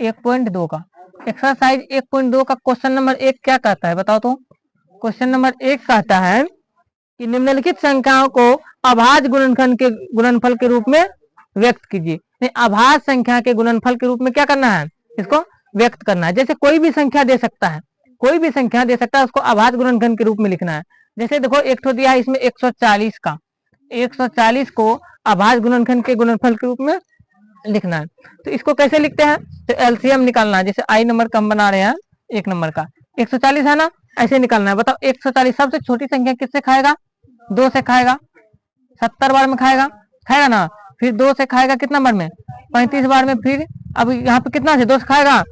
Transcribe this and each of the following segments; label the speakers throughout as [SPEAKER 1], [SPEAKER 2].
[SPEAKER 1] 1.2 का एक्सरसाइज 1.2 का question number 1 क्या कहता है बताओ तो। क्वेश्चन नंबर 1 कहता है कि निम्नलिखित संख्याओं को अभाज्य गुणनखंड के गुणनफल के रूप में व्यक्त कीजिए। अभाज्य संख्या के गुणनफल के रूप में क्या करना है, इसको व्यक्त करना है। जैसे कोई भी संख्या दे सकता है, कोई भी संख्या दे सकता है, उसको अभाज्य गुणनखंड के रूप में लिखना है। जैसे देखो एक ठो दिया है इसमें 140 का, 140 को अभाज्य गुणनखंड के गुणनफल के रूप में लिखना है। तो इसको कैसे लिखते हैं, तो एलसीएम निकालना है। जैसे आई नंबर का हम बना रहे हैं, 1 नंबर का 140 है ना, ऐसे निकालना है। बताओ 140 सबसे छोटी संख्या किससे खाएगा, 2 से खाएगा। 70 बार में खाएगा, खाएगा ना। फिर 2 से खाएगा कितना बार में, 35 बार में। फिर अब यहाँ पे कितना से 2 से खाएगा,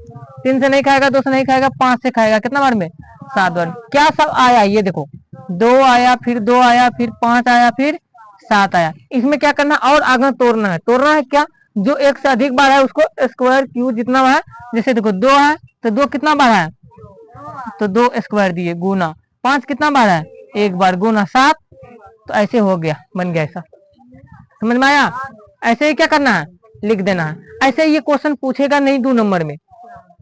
[SPEAKER 1] 3 से नहीं खाएगा, 2 से नहीं खाएगा, 5 से खाएगा, कितना बार में, 7 बार। क्या सब आया, ये देखो 2 आया, फिर 2 आया, फिर 5 आया, फिर 7 आया। इसमें क्या करना और आगे तोड़ना है। तोड़ना है क्या, जो 1 से अधिक बार है उसको स्क्वायर क्यू जितना है। जैसे देखो 2 है तो 2 कितना बार है, तो 2 स्क्वायर दिए, गुना 5 कितना बार है, 1 बार, गुना 7। तो ऐसे हो गया, बन गया ऐसा, समझ में आया। ऐसे ही क्या करना है, लिख देना है। ऐसे ये क्वेश्चन पूछेगा नहीं 2 नंबर में,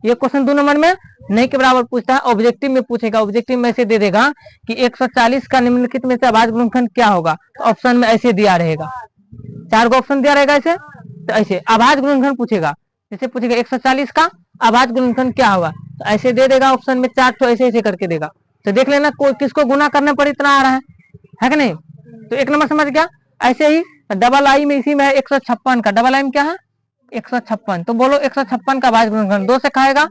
[SPEAKER 1] ये क्वेश्चन 2 नंबर में नहीं के बराबर पूछता है, ऑब्जेक्टिव में पूछेगा। ऑब्जेक्टिव में ऐसे दे देगा कि 140 का निम्नलिखित में से अभाज्य गुणनखंड क्या होगा, तो ऑप्शन में ऐसे दिया रहेगा, 4 गो ऑप्शन दिया रहेगा ऐसे। तो ऐसे अभाज्य गुणनखंड पूछेगा, जैसे पूछेगा 140 का अभाज्य गुणनखंड क्या होगा, तो ऐसे दे देगा ऑप्शन में 4 तो ऐसे ऐसे करके देगा। तो देख लेना कोई किसको गुना करने पर इतना आ रहा है कि नहीं। तो 1 नंबर समझ गया। ऐसे ही डबल आई में इसी में है 156 का, डबल आई में क्या है 156। तो बोलो 156 का अभाज्य गुणनखंड 2 से खाएगा,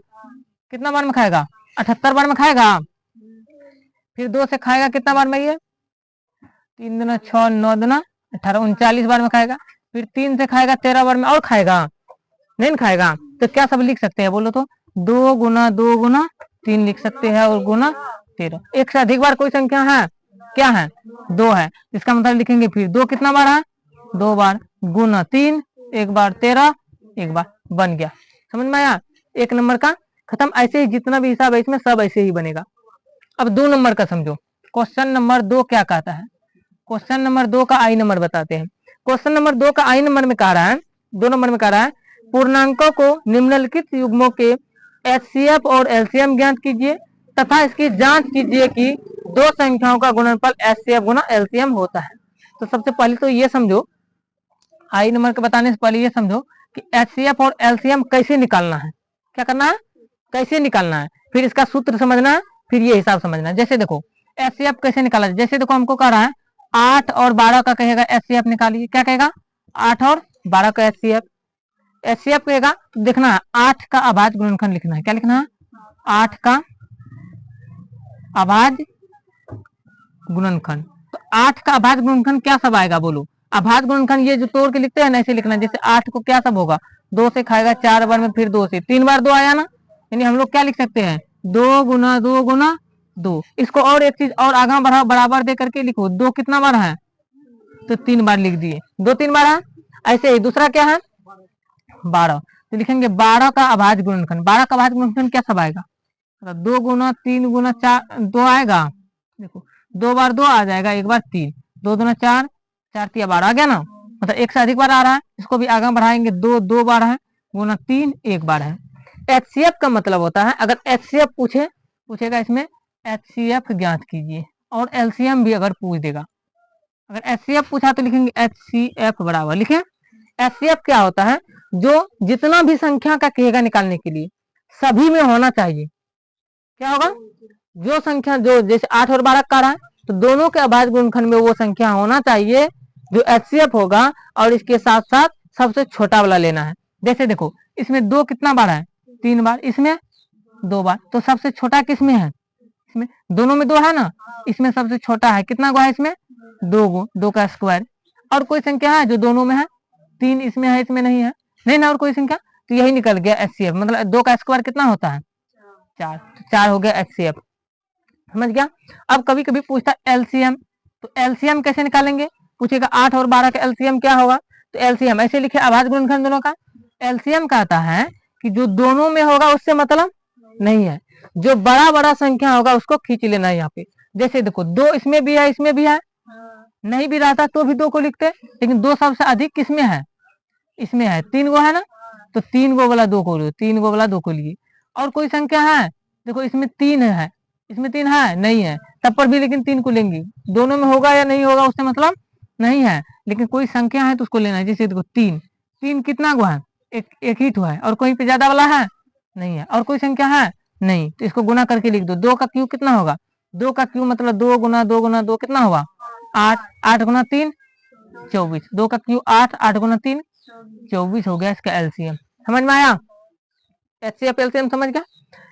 [SPEAKER 1] कितना बार में खाएगा, 78 बार में खाएगा। फिर 2 से खाएगा कितना बार में, ये 3 दूना 6, 9 दूना 18, 39 बार में खाएगा। फिर 3 से खाएगा 13 बार में, और खाएगा नहीं खाएगा। तो क्या सब लिख सकते हैं बोलो तो, 2 गुना 2 गुना 3 लिख सकते हैं, और गुना 13। 1 से अधिक बार कोई संख्या है, क्या है, 2 है। इसका मतलब लिखेंगे फिर 2 कितना बार है, 2 बार, गुना 3, 1 बार 13, 1 बार, बन गया। समझ में आया, 1 नंबर का खत्म। ऐसे ही जितना भी हिसाब है इसमें सब ऐसे ही बनेगा। अब 2 नंबर का समझो। क्वेश्चन नंबर 2 क्या कहता है, क्वेश्चन नंबर 2 का आई नंबर बताते हैं। क्वेश्चन नंबर 2 का आई नंबर में कह रहा है, 2 नंबर में कह रहा है पूर्णांकों को निम्नलिखित युग्मों के एचसीएफ और एलसीएम ज्ञात कीजिए तथा इसकी जांच कीजिए कि 2 संख्याओं का गुणनफल एचसीएफ गुना एलसीएम होता है। तो सबसे पहले तो ये समझो, आई नंबर के बताने से पहले ये समझो कि एचसीएफ और एलसीएम कैसे निकालना है, क्या करना है, कैसे निकालना है। फिर इसका सूत्र समझना है, फिर ये हिसाब समझना है। जैसे देखो एचसीएफ कैसे निकाला है, जैसे देखो हमको कह रहा है 8 और 12 का कहेगा एचसीएफ निकालिए, क्या कहेगा 8 और 12 का एचसीएफ। एचसीएफ कहेगा तो देखना है 8 का अभाज्य गुणनखंड लिखना है, क्या लिखना है, 8 का अभाज्य गुणनखंड। तो 8 का अभाज्य गुणनखंड क्या सब आएगा बोलो, अभाज्य गुणनखंड ये जो तोड़ के लिखते हैं ना ऐसे लिखना है। जैसे 8 को क्या सब होगा, 2 से खाएगा 4 बार में, फिर 2 से 3 बार 2 आया ना, यानी हम लोग क्या लिख सकते हैं 2 गुना 2 गुना 2। इसको और एक चीज और आगे बढ़ाओ, बराबर दे करके लिखो, 2 कितना बार है, तो 3 बार लिख दिए, 2 3 बार है। ऐसे ही दूसरा क्या है 12, तो लिखेंगे 12 का अभाज्य गुणनखंड। 12 का अभाज्य गुणनखंड क्या सब आएगा, 2 गुना 3 गुना 4 2 आएगा, देखो 2 बार 2 आ जाएगा, 1 बार 3, 2 दूना 4, 4 3 12 आ गया ना, मतलब 1 से अधिक बार आ रहा है। इसको भी आगे बढ़ाएंगे, 2 2 बार है, गुना 3 1 बार है। एचसीएफ का मतलब होता है, अगर एचसीएफ पूछेगा इसमें एचसीएफ ज्ञात कीजिए, और एलसीएम भी अगर पूछ देगा, अगर एचसीएफ पूछा तो लिखेंगे एचसीएफ बराबर लिखें। एचसीएफ क्या होता है, जो जितना भी संख्या का कहेगा निकालने के लिए सभी में होना चाहिए, क्या होगा, जो संख्या जो जैसे 8 और 12 का रहा है तो दोनों के अभाज्य गुणनखंड में वो संख्या होना चाहिए जो एचसीएफ होगा, और इसके साथ साथ सबसे छोटा वाला लेना है। जैसे देखो इसमें 2 कितना बार है, 3 बार, इसमें 2 बार, तो सबसे छोटा किसमें है, इसमें दोनों में 2 है ना, इसमें सबसे छोटा है, कितना गो है इसमें 2 गो, 2 का स्क्वायर। और कोई संख्या है जो दोनों में है, 3 इसमें है इसमें नहीं है, नहीं ना और कोई संख्या, तो यही निकल गया एचसीएफ। मतलब 2 का स्क्वायर कितना होता है 4, तो 4 हो गया एचसीएफ, समझ गया। अब कभी कभी पूछता है एलसीएम, तो एलसीएम कैसे निकालेंगे, पूछेगा 8 और 12 का एलसीएम क्या होगा, तो एलसीएम ऐसे लिखे अभाज्य गुणनखंड दोनों का। एलसीएम कहता है कि जो दोनों में होगा उससे मतलब नहीं है, जो बड़ा बड़ा संख्या होगा उसको खींच लेना है यहाँ पे। जैसे देखो 2 इसमें भी है इसमें भी है, नहीं भी रहता तो भी 2 को लिखते, लेकिन 2 सबसे अधिक किसमें है, इसमें है, 3 गो है ना, तो 3 को बोला 2 को लिए, 3 को बोला 2 को लिए। और कोई संख्या है, देखो इसमें 3 है, इसमें 3 है नहीं है, तब पर भी लेकिन 3 को लेंगे। दोनों में होगा या नहीं होगा उससे मतलब नहीं है, लेकिन कोई संख्या है तो उसको लेना है। जैसे देखो 3, 3 कितना गो है, एक ही तो है, और कोई पे ज्यादा वाला है नहीं है, और कोई संख्या है नहीं, तो इसको गुना करके लिख दो। 2 का क्यूब कितना होगा, 2 का क्यूब मतलब 2 गुना 2 गुना 2 कितना होगा 8, 8 गुना 3 24, 2 का क्यूब 8, 8 गुना 3 24 हो गया इसका एलसीएम। समझ में आया, एचसीएफ एलसीएम समझ गया।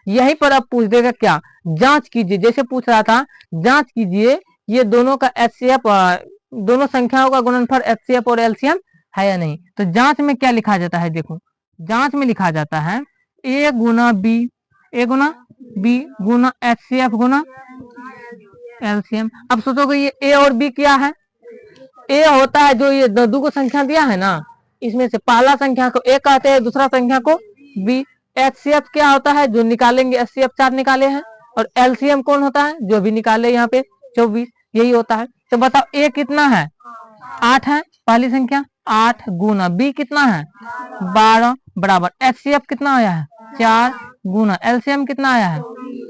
[SPEAKER 1] यहीं पर अब पूछ देगा क्या, जांच कीजिए, जैसे पूछ रहा था जांच कीजिए ये दोनों का एचसीएफ, दोनों संख्याओं का गुणनफल एचसीएफ और एलसीएम है या नहीं। तो जांच में क्या लिखा जाता है, देखो जांच में लिखा जाता है ए गुना बी, ए गुना बी गुना एचसीएफ गुना एलसीएम। अब सोचोगे ये ए और बी क्या है, ए होता है जो ये दो को संख्या दिया है ना, इसमें से पहला संख्या को ए कहते हैं, दूसरा संख्या को बी। एचसीएफ क्या होता है, जो निकालेंगे एचसीएफ 4 निकाले हैं, और एलसीएम कौन होता है, जो भी निकाले यहाँ पे 24, यही होता है। तो बताओ ए कितना है 8 है पहली संख्या, 8 गुना बी कितना है 12 बराबर एचसीएफ कितना आया है 4 गुना एलसीएम कितना आया है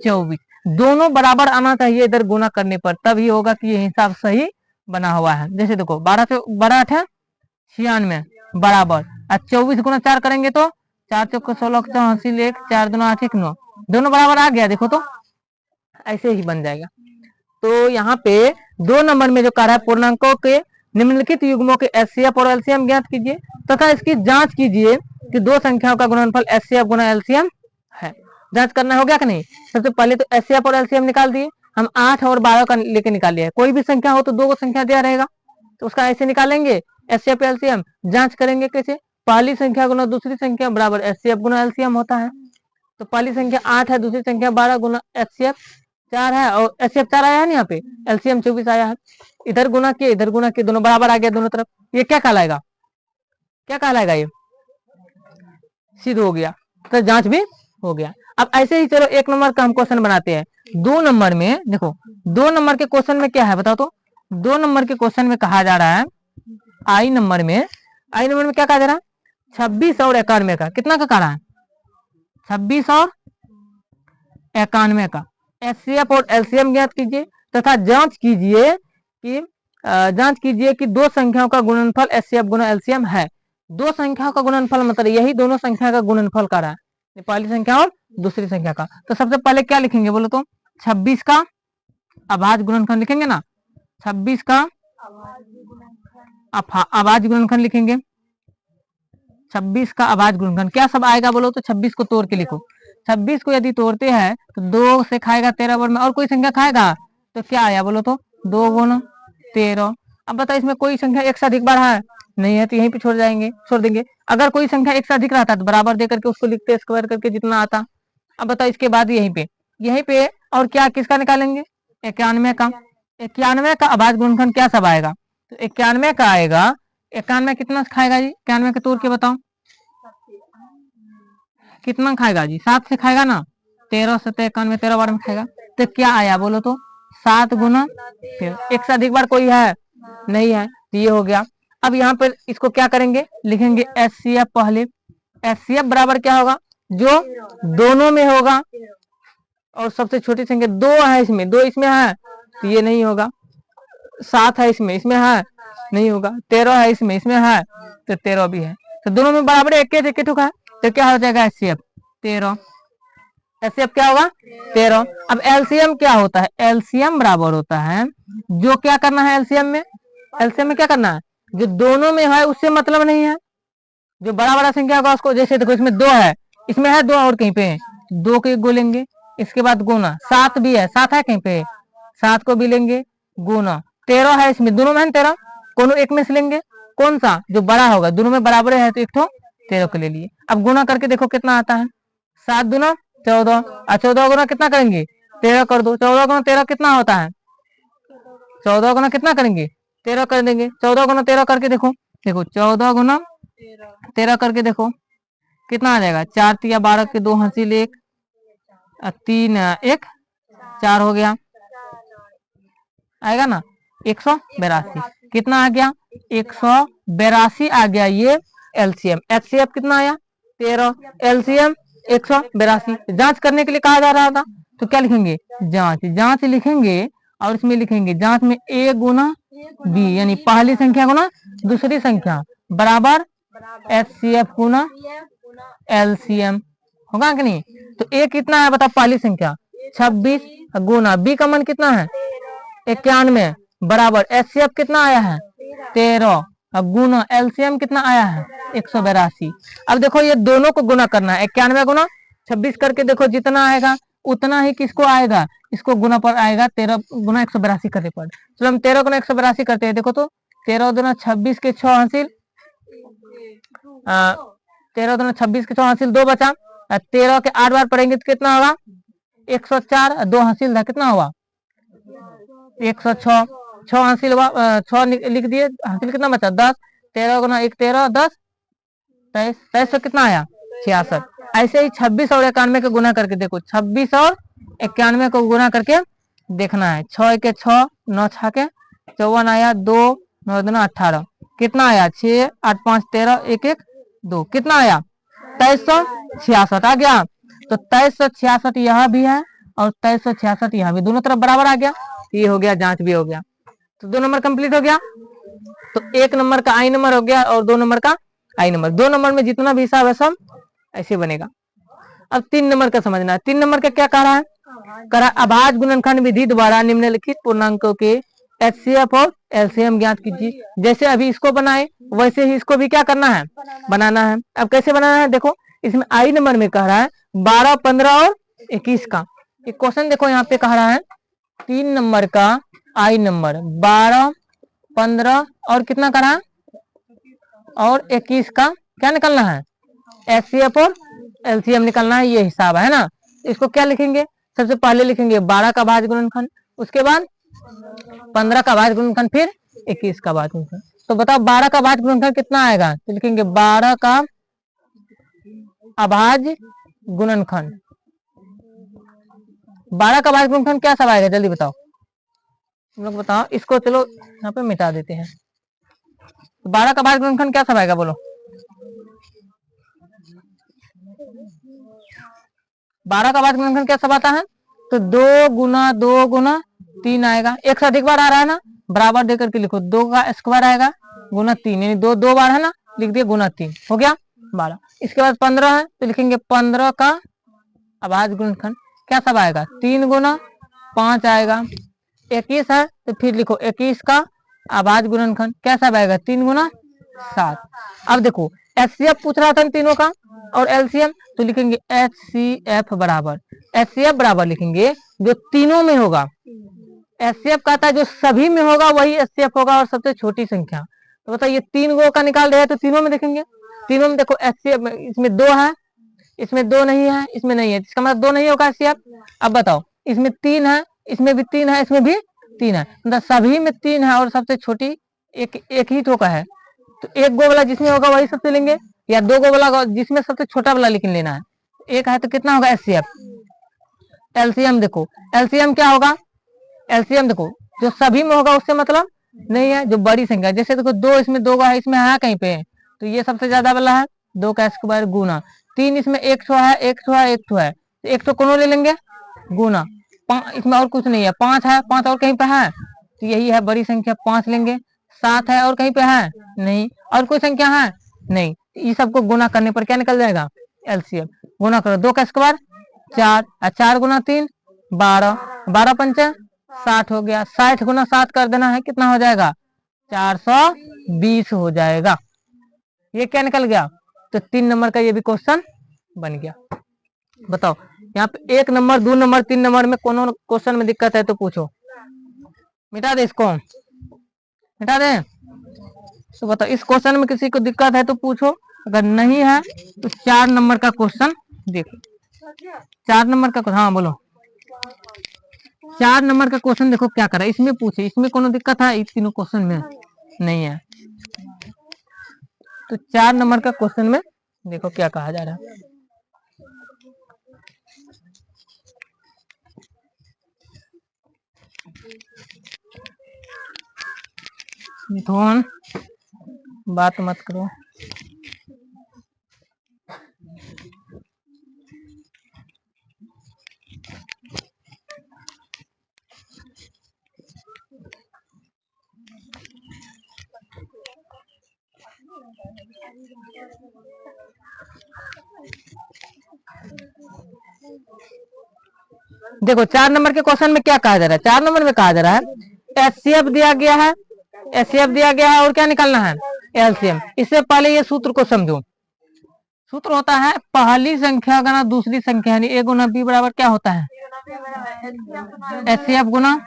[SPEAKER 1] 24। दोनों बराबर आना चाहिए इधर गुना करने पर, तभी होगा कि ये हिसाब सही बना हुआ है। जैसे देखो 12 से 12 8 है 96 बराबर, 24 गुना 4 करेंगे तो 4 चौक 16 84 4 दूना 8 1 9, दोनों बराबर आ गया। देखो तो ऐसे ही बन जाएगा। तो यहाँ पे 2 नंबर में जो कह रहा है पूर्णांकों के निम्नलिखित युग्मों के एचसीएफ और एलसीएम ज्ञात कीजिए तथा इसकी जांच कीजिए कि 2 संख्याओं का गुणनफल एचसीएफ गुना एलसीएम है। जांच करना हो गया कि नहीं। सबसे पहले तो एचसीएफ और एलसीएम निकाल दिए हम, 8 और 12 का लेके निकालिए है। कोई भी संख्या हो तो 2 को संख्या दिया रहेगा तो उसका ऐसे निकालेंगे एचसीएफ एलसीएम। जांच करेंगे कैसे, पहली संख्या गुना दूसरी संख्या बराबर एचसीएफ गुना एलसीएम होता है। तो पहली संख्या 8 है, दूसरी संख्या 12 गुना एचसीएफ 4 है, और एचसीएफ 4 आया है ना यहाँ पे, एलसीएम 24 आया है। इधर गुना किए इधर गुना किए, दोनों बराबर आ गया दोनों तरफ। ये क्या कहलाएगा, क्या कहलाएगा, ये सिद्ध हो गया, तो जांच भी हो गया। अब ऐसे ही चलो 1 नंबर का हम क्वेश्चन बनाते हैं। 2 नंबर में देखो, 2 नंबर के क्वेश्चन में क्या है बताओ तो। 2 नंबर के क्वेश्चन में कहा जा रहा है आई नंबर में क्या कहा जा रहा है 26 और 91 का, कितना का कह रहा है 26 और 91 का एचसीएफ और एलसीएम ज्ञात कीजिए तथा जांच कीजिए कि 2 संख्याओं का गुणनफल एचसीएफ गुना एलसीएम है। 2 संख्याओं का गुणनफल मतलब यही दोनों संख्या का गुणनफल कर रहा है, पहली संख्या और दूसरी संख्या का। तो सबसे पहले क्या लिखेंगे बोलो तो, 26 का अभाज्य गुणनफल लिखेंगे ना, 26 का अभाज्य गुणनफल लिखेंगे। 26 का अभाज्य गुणनफल क्या सब आएगा बोलो तो, 26 को तोड़ के लिखो। 26 को यदि तोड़ते हैं तो 2 से खाएगा 13 वर्ग में, और कोई संख्या खाएगा तो क्या आया बोलो तो 2 गुना 13। अब बताओ इसमें कोई संख्या एक से अधिक बार है नहीं है, तो यहीं पे छोड़ देंगे। अगर कोई संख्या एक से अधिक रहता तो बराबर दे करके उसको लिखते स्क्वायर करके जितना आता। अब बताओ इसके बाद यहीं पे और क्या किसका निकालेंगे 91 का। 91 का अभाज्य गुणनफल क्या सब आएगा, तो 91 का आएगा, 91 कितना खाएगा जी, 91 के तोड़ के बताओ कितना खाएगा जी, 7 से खाएगा ना, 13 से 91 13 बार में खाएगा। तो क्या आया बोलो तो 7 गुना, फिर एक से अधिक बार कोई है नहीं है, तो ये हो गया। अब यहाँ पर इसको क्या करेंगे, लिखेंगे एचसीएफ पहले। एचसीएफ बराबर क्या होगा, जो दोनों में होगा, और सबसे छोटी संख्या 2 है इसमें, 2 इसमें है तो ये नहीं होगा। 7 है इसमें है नहीं होगा। 13 है इसमें है तो 13 भी है, तो दोनों में बराबर एक है, तो क्या हो जाएगा एचसीएफ 13। एचसीएफ क्या होगा 13। अब एलसीएम क्या होता है, एलसीएम बराबर होता है जो क्या करना है एलसीएम में क्या करना है, जो दोनों में है उससे मतलब नहीं है, जो बड़ा बड़ा संख्या होगा उसको। जैसे देखो इसमें 2 है, इसमें है 2 और कहीं पे 2 के गो लेंगे, इसके बाद गुना 7 भी है, 7 है कहीं पे 7 को भी लेंगे गुना 13 है इसमें, दोनों में है 13, कोनो एक में से लेंगे, कौन सा जो बड़ा होगा, दोनों में बराबर है तो एक तो 13 को ले लिए। अब गुना करके देखो कितना आता है, 7 दूना 14, और 14 गुना कितना करेंगे 13 कर दो, 14 गुना 13 कितना होता है, 14 गुना कितना करेंगे 13 कर देंगे। 14 गुना 13 करके देखो 14 गुना 13 करके देखो कितना आ जाएगा, 4 तिया 12 के 2 हासिल 1, 3 1 4 हो गया, आएगा ना 182। कितना आ गया 182 आ गया ये एलसीएम। एचसीएफ कितना आया 13, एलसीएम 182। जांच करने के लिए कहा जा रहा था, तो क्या लिखेंगे, जांच। जांच लिखेंगे और इसमें लिखेंगे जांच में a गुना b, यानी पहली संख्या गुना दूसरी संख्या बराबर HCF गुना LCM, होगा कि नहीं। तो a कितना है बताओ, पहली संख्या 26 गुना b का मान कितना है 91 बराबर HCF कितना आया है 13 गुना LCM कितना आया है 182। अब देखो ये दोनों को गुना करना है, 91 गुना 26 करके देखो जितना आएगा उतना ही किसको आएगा, इसको गुना पर आएगा 13 गुना 182 करने पर। चलो हम 13 गुना 182 करते हैं। देखो तो 13 गुना 26 के 6 हासिल, 13 गुना 26 के 6 हासिल 2 बचा, 13 के 8 बार पढ़ेंगे तो कितना होगा 104, 2 हासिल था कितना हुआ 106, 6 हासिल हुआ, 6 लिख दिए, हासिल कितना बचा 10, 13 गुना 1 13, 10 23, 23 कितना आया 66। ऐसे ही 26 और 91 का गुना करके देखो, 26 और 91 को गुना करके देखना है। 6 के 6, 9 6 के 54 आया, 2 9 2 18 कितना आया 6 8 5 13 1 1 2 कितना आया 2366 आ गया। तो 2366 यहाँ भी है और 2366 यहाँ भी, दोनों तरफ बराबर आ गया। ये हो गया, जांच भी हो गया। तो 2 नंबर कंप्लीट हो गया। तो 1 नंबर का आई नंबर हो गया और 2 नंबर का आई नंबर। 2 नंबर में जितना भी हिसाब है सब ऐसे बनेगा। अब 3 नंबर का समझना है। 3 नंबर का क्या कह रहा है, कह रहा है अभाज्य गुणनखंड विधि द्वारा निम्नलिखित पूर्णांकों के HCF और LCM ज्ञात कीजिए। जैसे अभी इसको बनाए वैसे ही इसको भी क्या करना है, बनाना है। अब कैसे बनाना है देखो, इसमें आई नंबर में कह रहा है 12 15 और 21 का। एक क्वेश्चन देखो यहाँ पे कह रहा है 3 नंबर का आई नंबर 12 15 और कितना करा और 21 का क्या निकलना है HCF और LCM निकलना है, ये हिसाब है ना। इसको क्या लिखेंगे, सबसे पहले लिखेंगे 12 का भाज्य गुणनखंड, उसके बाद 15 का भाज्य गुणनखंड, फिर 21 का भाज्य गुणनखंड। तो बताओ 12 का भाज्य गुणनखंड कितना आएगा, तो लिखेंगे 12 का अभाज्य गुणनखंड। 12 का भाज्य गुणनखंड क्या सब आएगा जल्दी बताओ, तुम लोग बताओ। इसको चलो यहाँ पे मिटा देते हैं। 12 का भाज्य गुणनखंड क्या सब आएगा बोलो, 12 का भाज्य गुणनखंड क्या सब आता है, तो 2 गुना 2 गुना 3 आएगा। एक से अधिक बार आ रहा है ना, बराबर देकर के लिखो, 2 का स्क्वायर आएगा गुना 3, यानी 2 2 बार है ना, लिख दिए गुना 3 हो गया 12। इसके बाद 15 है तो लिखेंगे 15 का अभाज्य गुणनखंड क्या सब आएगा, 3 गुना 5 आएगा। 21 है तो फिर लिखो 21 का अभाज्य गुणनखंड क्या सब आएगा, 3 गुना 7। अब देखो HCF पूछ रहा था इन तीनों का और LCM, तो लिखेंगे HCF बराबर लिखेंगे जो तीनों में होगा। HCF कहता है जो सभी में होगा वही HCF होगा और सबसे छोटी संख्या। तो बताइए 3 गो का निकाल रहे हैं तो तीनों में देखेंगे, तीनों में देखो HCF इसमें 2 है, इसमें 2 नहीं है, इसमें नहीं है, इसका मतलब 2 नहीं होगा HCF। अब बताओ इसमें 3 है, इसमें भी 3 है, इसमें भी 3 है, मतलब सभी में 3 है और सबसे छोटी एक ही ठोका है। तो 1 गो वाला जिसमें होगा वही सबसे लेंगे, या 2 गो वाला जिसमें सबसे छोटा वाला लेकिन लेना है। 1 है तो कितना होगा HCF। LCM देखो, LCM क्या होगा, LCM देखो जो सभी में होगा उससे मतलब नहीं है, जो बड़ी संख्या, जैसे देखो 2 इसमें 2 है, इसमें है कहीं पे, तो ये सबसे ज्यादा वाला है 2 का स्क्वायर गुना 3, इसमें 1 ठो है 1 ठो है 1 ठो है, तो 1 ठो कोनो ले लेंगे गुना 5, इसमें और कुछ नहीं है, 5 है, 5 और कहीं पे है तो यही है बड़ी संख्या 5 लेंगे। 7 है और कहीं पे है नहीं, और कोई संख्या है नहीं, ये सबको गुना करने पर क्या निकल जाएगा LCM। गुना करो 2 का स्क्वायर 4, 4 गुना 3 12, 12 पंचे 60 हो गया, 60 गुना 7 कर देना है, कितना हो जाएगा 420 हो जाएगा। ये क्या निकल गया, तो 3 नंबर का ये भी क्वेश्चन बन गया। बताओ यहाँ पे 1 नंबर 2 नंबर 3 नंबर में कोनो क्वेश्चन में दिक्कत है तो पूछो, मिटा दे इसको, मिटा दे। तो बताओ इस क्वेश्चन में किसी को दिक्कत है तो पूछो, अगर नहीं है तो 4 नंबर का क्वेश्चन देखो। 4 नंबर का, हाँ बोलो, 4 नंबर का क्वेश्चन देखो क्या करा, इसमें पूछे, इसमें कोनो दिक्कत है, इस तीनों क्वेश्चन में नहीं है। तो 4 नंबर का क्वेश्चन में देखो क्या कहा जा रहा है। मिथुन बात मत करो। देखो 4 नंबर के क्वेश्चन में क्या कहा जा रहा है, 4 नंबर में कहा जा रहा है एचसीएफ दिया गया है, एचसीएफ दिया गया है और क्या निकालना है, एलसीएम। इससे पहले ये सूत्र को समझो। सूत्र होता है पहली संख्या गुना दूसरी संख्या, यानी ए गुना बी बराबर क्या होता है, एचसीएफ गुना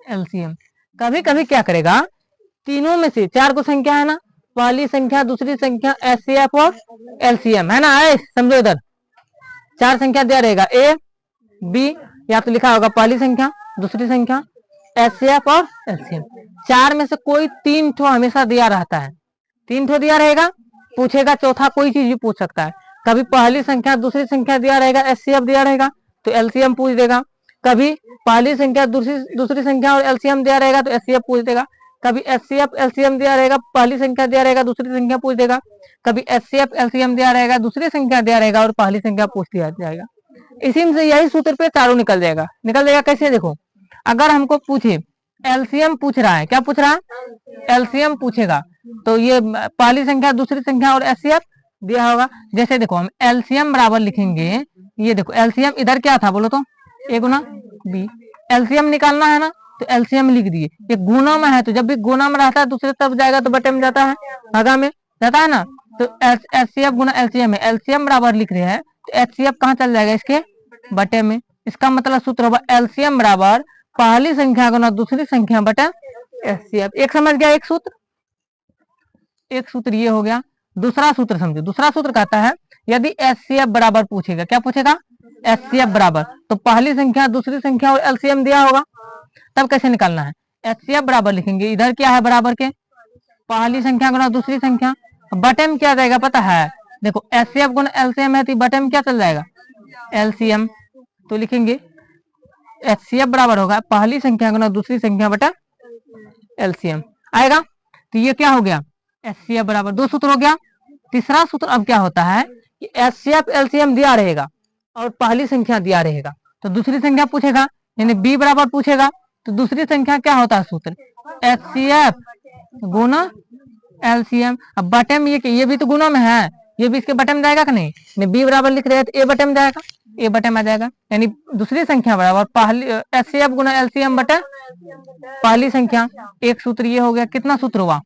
[SPEAKER 1] एलसीएम। कभी कभी क्या करेगा, तीनों में से 4 को संख्या है ना, पहली संख्या दूसरी संख्या एचसीएफ और एलसीएम है ना, समझो इधर 4 संख्या दिया रहेगा ए बी, या तो लिखा होगा पहली संख्या दूसरी संख्या एचसीएफ और एलसीएम। 4 में से कोई 3 ठो हमेशा दिया रहता है, 3 ठो दिया रहेगा, पूछेगा चौथा कोई चीज भी पूछ सकता है। कभी पहली संख्या दूसरी संख्या दिया रहेगा, एचसीएफ दिया रहेगा तो एलसीएम पूछ देगा। कभी पहली संख्या दूसरी संख्या और एलसीएम दिया रहेगा तो एचसीएफ पूछ देगा। कभी एचसीएफ एलसीएम दिया रहेगा, पहली संख्या दिया रहेगा दूसरी संख्या पूछ देगा। कभी एचसीएफ एलसीएम दिया रहेगा, दूसरी संख्या दिया रहेगा और पहली संख्या पूछ दिया जाएगा। इसी में से यही सूत्र पे चारों निकल जाएगा। निकल जाएगा कैसे, देखो अगर हमको पूछे एलसीएम पूछ रहा है, क्या पूछ रहा है, एलसीएम पूछेगा, तो ये पहली संख्या दूसरी संख्या और एचसीएफ दिया होगा। जैसे देखो हम एलसीएम बराबर लिखेंगे, ये देखो एलसीएम इधर क्या था बोलो तो, ए गुना बी। एलसीएम निकालना है ना तो एलसीएम लिख दिए। ये गुना में है तो जब भी गुना में रहता है दूसरे तरफ जाएगा तो बटे में जाता है, भागा में जाता है ना, तो एचसीएफ गुना एलसीएम है, एलसीएम बराबर लिख रहे हैं तो एचसीएफ कहाँ चल जाएगा, इसके बटे में। इसका मतलब सूत्र होगा एलसीएम बराबर पहली संख्या गुना दूसरी संख्या बटा एचसीएफ। एक समझ गया, एक सूत्र, एक सूत्र ये हो गया। दूसरा सूत्र समझो, दूसरा सूत्र कहता है यदि एचसीएफ बराबर पूछेगा, क्या पूछेगा, एचसीएफ बराबर, तो पहली संख्या दूसरी संख्या और एलसीएम दिया होगा, तब कैसे निकालना है, एचसीएफ बराबर लिखेंगे, इधर क्या है बराबर के, पहली संख्या गुना दूसरी संख्या, बटे में क्या जाएगा पता है, देखो एचसीएफ गुना एलसीएम है तो बटे में क्या चल जाएगा, एलसीएम। तो लिखेंगे एचसीएफ बराबर होगा पहली संख्या गुना दूसरी संख्या बटा एलसीएम आएगा। तो ये क्या हो गया, एचसीएफ बराबर, 2 सूत्र हो गया। तीसरा सूत्र अब क्या होता है कि एचसीएफ एलसीएम दिया रहेगा और पहली संख्या दिया रहेगा, तो दूसरी संख्या पूछेगा, यानी बी बराबर पूछेगा, तो दूसरी संख्या क्या होता है सूत्र, एचसीएफ गुना एलसीएम। अब बटे में ये भी तो गुना में है, ये भी इसके बटे में जाएगा कि नहीं, बी बराबर लिख रहे हैं तो ए बटे में जाएगा, ए बटे में आ जाएगा, यानी दूसरी संख्या बराबर पहली एचसीएफ गुना एलसीएम बटे पहली संख्या। एक सूत्र ये हो गया, कितना सूत्र हुआ,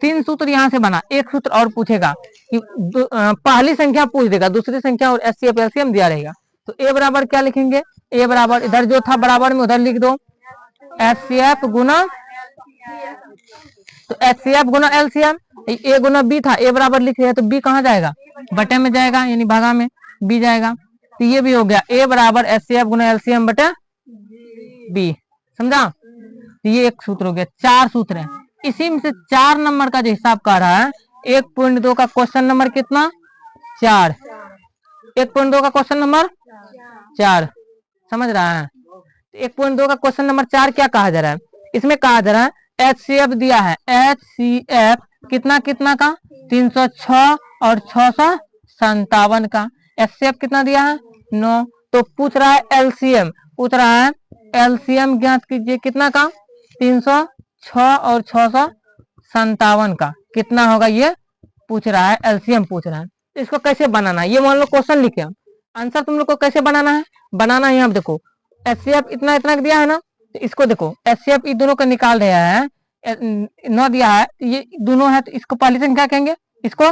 [SPEAKER 1] 3 सूत्र यहाँ से बना। एक सूत्र और पूछेगा कि पहली संख्या पूछ देगा, दूसरी संख्या और एचसीएफ एलसीएम दिया रहेगा, तो ए बराबर क्या लिखेंगे, ए बराबर इधर जो था बराबर में उधर लिख दो, एचसीएफ गुना, तो एचसीएफ गुना एलसीएम, ए गुना बी था, ए बराबर लिख रहे हैं तो बी कहाँ जाएगा, बटे में जाएगा, यानी भागा में बी जाएगा। तो ये भी हो गया ए बराबर एचसीएफ गुना एलसीएम बटे बी, समझा। तो ये एक सूत्र हो गया, 4 सूत्र है। इसी में से 4 नंबर का जो हिसाब कर रहा है, 1.2 का क्वेश्चन नंबर कितना, 4, 1.2 का क्वेश्चन नंबर 4, समझ रहा है। 1.2 का क्वेश्चन नंबर 4 क्या कहा जा रहा है, इसमें कहा जा रहा है एचसीएफ दिया है, एचसीएफ कितना कितना का, 306 और 657 का, एचसीएफ कितना दिया है 9। तो पूछ रहा है एलसीएम, पूछ रहा है एलसीएम ज्ञात कीजिए कितना का, 306 और 657 का कितना होगा, ये पूछ रहा है, एलसीएम पूछ रहा है। इसको कैसे बनाना है, ये मान लो क्वेश्चन लिखे, आंसर तुम लोग को कैसे बनाना है, यहाँ देखो एचसीएफ इतना इतना दिया है ना, तो इसको देखो एचसीएफ इन दोनों का निकाल रहा है, 9 दिया है, ये दोनों है तो इसको पहली संख्या कहेंगे, इसको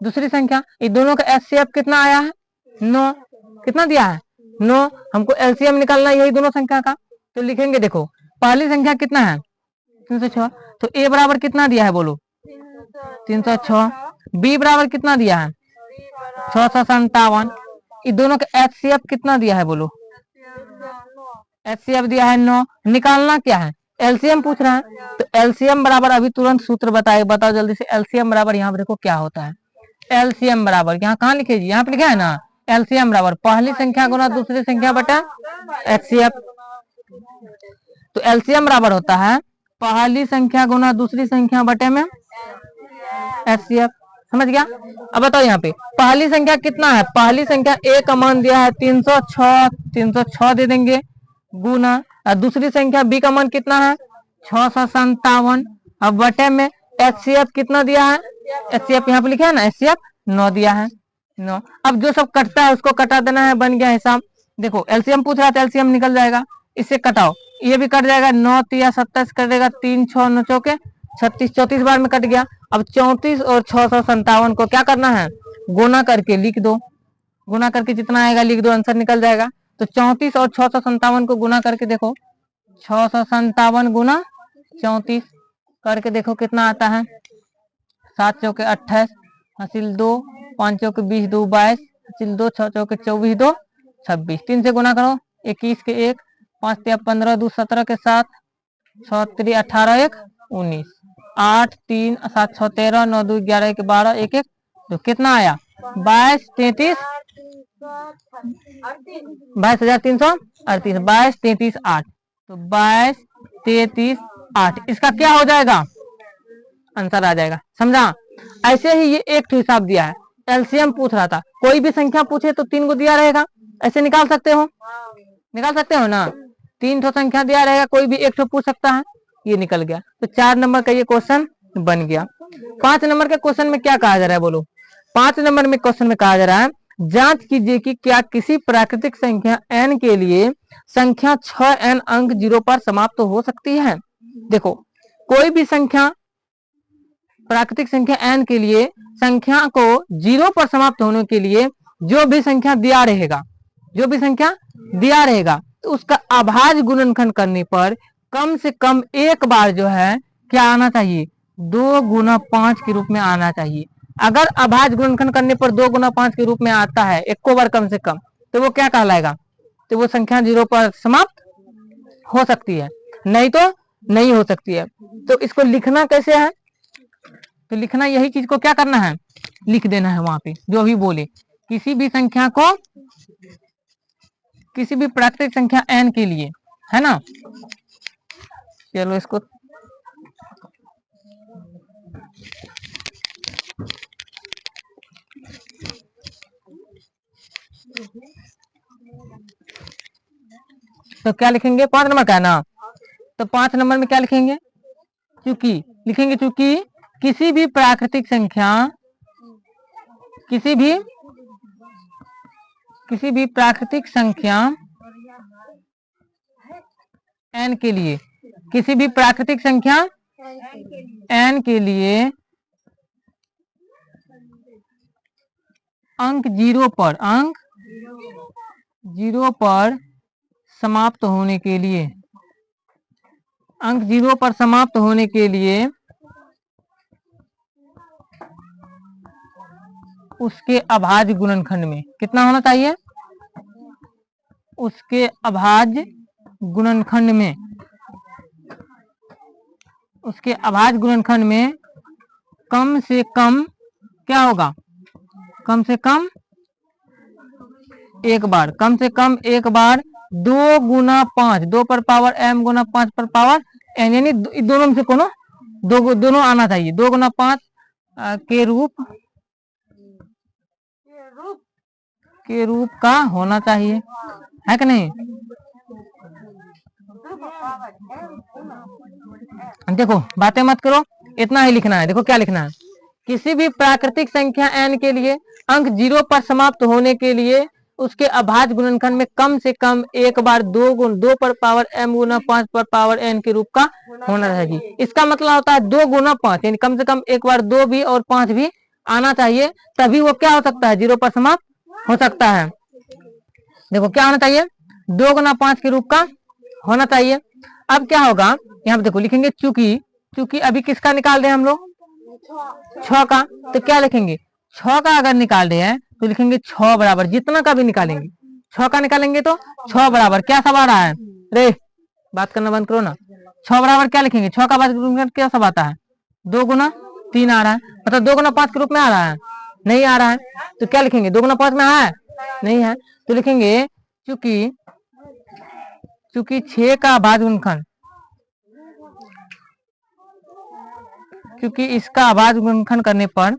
[SPEAKER 1] दूसरी संख्या, ये दोनों का एचसीएफ कितना आया है 9, कितना दिया है 9, हमको एलसीएम निकालना है यही दोनों संख्या का, तो लिखेंगे देखो पहली संख्या कितना है 306, तो ए बराबर कितना दिया है बोलो 306, बी बराबर कितना दिया है 657, ये दोनों का एचसीएफ कितना दिया है बोलो, एचसीएफ दिया है 9, निकालना क्या है, एलसीएम पूछ रहा है, तो एलसीएम बराबर अभी तुरंत सूत्र बताओ जल्दी से, एलसीएम बराबर यहाँ पर देखो क्या होता है, एलसीएम बराबर यहाँ कहाँ लिखे जी, यहाँ पे लिखा है ना, एलसीएम बराबर पहली संख्या गुना दूसरी संख्या बटा एचसीएफ। तो एलसीएम बराबर होता है पहली संख्या गुना दूसरी संख्या बटे में एचसीएफ, समझ गया। अब बताओ यहाँ पे पहली संख्या कितना है, पहली संख्या ए का मान दिया है 306 दे देंगे गुना, और दूसरी संख्या बी का मान कितना है 657, अब बटे में एचसीएफ कितना दिया है, एचसीएफ यहाँ पे लिखा है ना, एचसीएफ 9 दिया है 9। अब जो सब कटता है उसको कटा देना है, बन गया हिसाब, देखो एलसीएम पूछ रहा था, एलसीएम निकल जाएगा, इससे कटाओ, ये भी कट जाएगा, 9 तिया 27 कटेगा, 3 6 9 चौके 36, 34 बार में कट गया। अब 34 और 657 को क्या करना है, गुना करके लिख दो, गुना करके जितना आएगा लिख दो, आंसर निकल जाएगा। तो 34 और 657 को गुना करके देखो, 657 गुना 34 करके देखो कितना आता है, 7 चौके 28, हासिल 2, 5 चौके 20, 2 22, हासिल 2, 6 चौके 24, 2 26, 3 से गुना करो, 21 के 1, 5 तिया 15, 2 17 के 7, 6 3 18, 1 19, 8 3 7 6 13, 9 2 11 1 12, 1 1, तो कितना आया 22 33 22,338, 22 33 8, तो 22 33 8 इसका क्या हो जाएगा, आंसर आ जाएगा। समझा? ऐसे ही ये एक हिसाब दिया है, एलसीएम पूछ रहा था, कोई भी संख्या पूछे तो 3 को दिया रहेगा, ऐसे निकाल सकते हो, निकाल सकते हो ना, 3 ठो संख्या दिया रहेगा, कोई भी एक ठो पूछ सकता है, ये निकल गया। तो 4 नंबर का ये क्वेश्चन बन गया। 5 नंबर के क्वेश्चन में क्या कहा जा रहा है, बोलो। 5 नंबर में क्वेश्चन में कहा जा रहा है, जांच कीजिए कि क्या किसी प्राकृतिक संख्या n के लिए संख्या 6n अंक 0 पर समाप्त हो सकती है। देखो कोई भी संख्या, प्राकृतिक संख्या n के लिए संख्या को 0 पर समाप्त होने के लिए जो भी संख्या दिया रहेगा, जो भी संख्या दिया रहेगा, तो उसका अभाज्य गुणनखंड करने पर कम से कम एक बार जो है क्या आना चाहिए, 2 गुना 5 के रूप में आना चाहिए। अगर अभाज्य गुणनखंड करने पर 2 गुना 5 के रूप में आता है एक को बार कम से कम, तो वो क्या कहलाएगा, तो वो संख्या 0 पर समाप्त हो सकती है, नहीं तो नहीं हो सकती है। तो इसको लिखना कैसे है, तो लिखना यही चीज को क्या करना है, लिख देना है वहां पे जो भी बोले, किसी भी संख्या को, किसी भी प्राकृतिक संख्या n के लिए, है ना। चलो इसको तो क्या लिखेंगे, 5 नंबर का है ना, तो 5 नंबर में क्या लिखेंगे, चूंकि लिखेंगे, चूंकि किसी भी प्राकृतिक संख्या, किसी भी प्राकृतिक संख्या n के लिए, किसी भी प्राकृतिक संख्या n के लिए अंक 0 पर, अंक 0 पर समाप्त होने के लिए, अंक 0 पर समाप्त होने के लिए उसके अभाज्य गुणनखंड में कितना होना चाहिए, उसके अभाज्य गुणनखंड में, उसके अभाज्य गुणनखंड में कम से कम क्या होगा, कम से कम एक बार, कम से कम एक बार 2 गुना 5, 2 पर पावर m गुना 5 पर पावर n, यानी दोनों में से कोनो दोनों आना चाहिए, 2 गुना 5 के रूप का होना चाहिए, है कि नहीं। देखो बातें मत करो, इतना ही लिखना है। देखो क्या लिखना है, किसी भी प्राकृतिक संख्या n के लिए अंक 0 पर समाप्त होने के लिए उसके अभाज्य गुणनखंड में कम से कम एक बार 2 पर पावर m गुना 5 पर पावर n के रूप का होना चाहिए। इसका मतलब होता है 2 गुना 5, यानी कम से कम एक बार 2 भी और 5 भी आना चाहिए, तभी वो क्या हो सकता है, 0 पर समाप्त हो सकता है। देखो क्या होना चाहिए, 2 गुना 5 के रूप का होना चाहिए। अब क्या होगा, यहाँ पे देखो लिखेंगे चूंकि अभी किसका निकाल रहे हैं हम लोग, 6 का, तो क्या लिखेंगे, 6 का अगर निकाल रहे हैं तो लिखेंगे 6 बराबर, जितना का भी निकालेंगे 6 का निकालेंगे तो 6 बराबर क्या सब आ रहा है, रे बात करना बंद करो ना, 6 बराबर क्या लिखेंगे, 6 का बाद क्या सब आता है, 2 गुना 3 आ रहा है, मतलब 2 गुना 5 के रूप में आ रहा है, नहीं आ रहा है, तो क्या लिखेंगे, 2 गुना 5 में है, नहीं है, तो लिखेंगे चूंकि 6 का अभाज्य गुणनखंड, क्योंकि इसका अभाज्य गुणनखंड करने पर,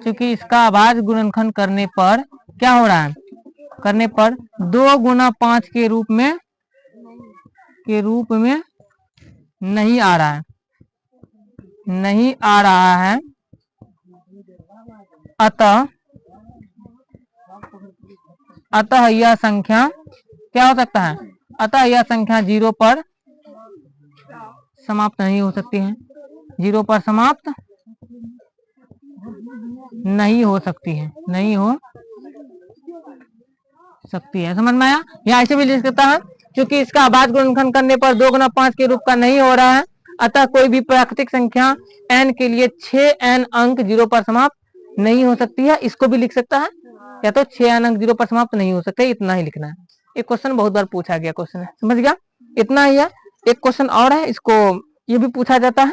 [SPEAKER 1] क्योंकि इसका अभाज्य गुणनखंड करने पर क्या हो रहा है, करने पर 2 गुना 5 के रूप में नहीं आ रहा है, नहीं आ रहा है, अतः अतः यह संख्या क्या हो सकता है, अतः यह संख्या 0 पर समाप्त नहीं हो सकती है, 0 पर समाप्त नहीं हो सकती है, नहीं हो सकती है। समझ में आया? या ऐसे भी लिख सकता है, क्योंकि इसका अभाज्य गुणनखंड करने पर 2 गुना 5 के रूप का नहीं हो रहा है, अतः कोई भी प्राकृतिक संख्या n के लिए 6n अंक 0 पर समाप्त नहीं हो सकती है। इसको भी लिख सकता है, या तो 6n अंक 0 पर समाप्त नहीं हो सकते, इतना ही लिखना है। एक क्वेश्चन बहुत बार पूछा गया क्वेश्चन है, समझ गया? इतना ही है। एक क्वेश्चन और है, इसको ये भी पूछा जाता है।